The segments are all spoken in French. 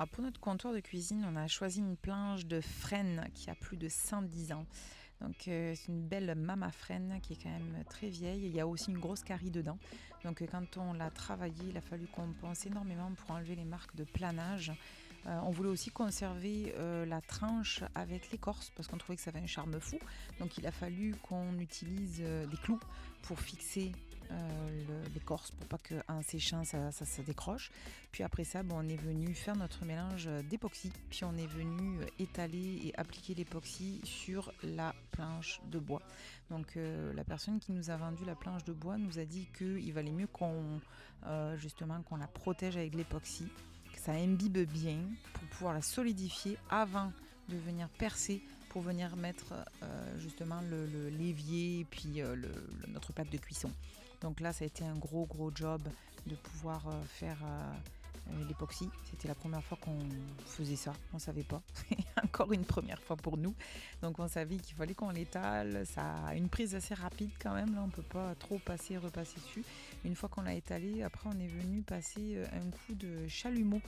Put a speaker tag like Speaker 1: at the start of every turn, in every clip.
Speaker 1: Alors pour notre comptoir de cuisine, on a choisi une planche de frêne qui a plus de 110 ans. Donc c'est une belle mama frêne qui est quand même très vieille. Il y a aussi une grosse carie dedans. Donc quand on l'a travaillée, il a fallu qu'on pense énormément pour enlever les marques de planage. On voulait aussi conserver la tranche avec l'écorce parce qu'on trouvait que ça avait un charme fou. Donc il a fallu qu'on utilise des clous pour fixer l'écorce pour pas qu'en séchant ça se décroche. Puis après ça, on est venu faire notre mélange d'époxy. Puis on est venu étaler et appliquer l'époxy sur la planche de bois. Donc la personne qui nous a vendu la planche de bois nous a dit qu'il valait mieux justement qu'on la protège avec de l'époxy, que ça imbibe bien pour pouvoir la solidifier avant de venir percer pour venir mettre justement l'évier et puis notre plaque de cuisson. Donc là, ça a été un gros job de pouvoir faire l'époxy. C'était la première fois qu'on faisait ça. On ne savait pas. C'est encore une première fois pour nous. Donc on savait qu'il fallait qu'on l'étale. Ça a une prise assez rapide quand même. Là, on ne peut pas trop passer et repasser dessus. Une fois qu'on l'a étalé, après on est venu passer un coup de chalumeau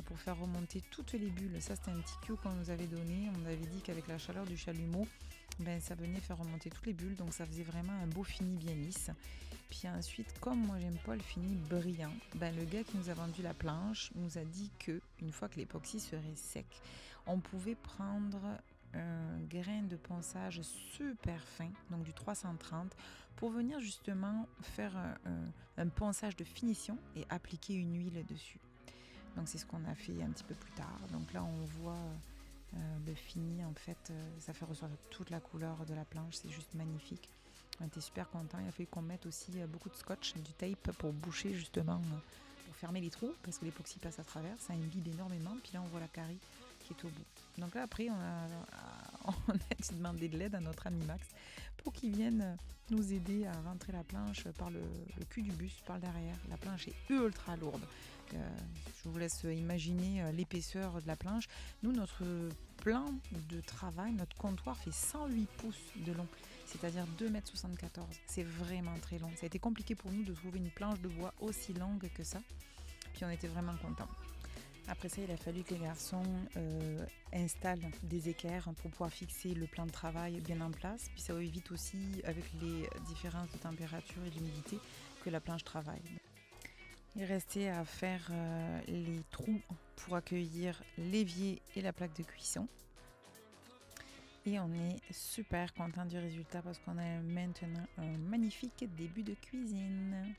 Speaker 1: pour faire remonter toutes les bulles. Ça, c'était un petit cue qu'on nous avait donné. On avait dit qu'avec la chaleur du chalumeau, ça venait faire remonter toutes les bulles, donc ça faisait vraiment un beau fini bien lisse. Puis ensuite, comme moi j'aime pas le fini brillant, le gars qui nous a vendu la planche nous a dit que une fois que l'époxy serait sec, on pouvait prendre un grain de ponçage super fin, donc du 330, pour venir justement faire un ponçage de finition et appliquer une huile dessus. Donc c'est ce qu'on a fait un petit peu plus tard. Donc là on voit le fini, en fait, ça fait ressortir toute la couleur de la planche, c'est juste magnifique. On était super contents. Il a fallu qu'on mette aussi beaucoup de scotch, du tape pour boucher justement, pour fermer les trous, parce que l'époxy passe à travers, ça imbibe énormément. Puis là, on voit la carie qui est au bout. Donc là, après, on a demandé de l'aide à notre ami Max pour qu'il vienne nous aider à rentrer la planche par le cul du bus, par le derrière. La planche est ultra lourde. Je vous laisse imaginer l'épaisseur de la planche. Nous, notre plan de travail, notre comptoir fait 108 pouces de long, c'est-à-dire 2,74 m. C'est vraiment très long. Ça a été compliqué pour nous de trouver une planche de bois aussi longue que ça. Puis on était vraiment contents. Après ça, il a fallu que les garçons installent des équerres pour pouvoir fixer le plan de travail bien en place. Puis ça évite aussi, avec les différences de température et d'humidité, que la planche travaille. Il restait à faire les trous pour accueillir l'évier et la plaque de cuisson. Et on est super content du résultat parce qu'on a maintenant un magnifique début de cuisine.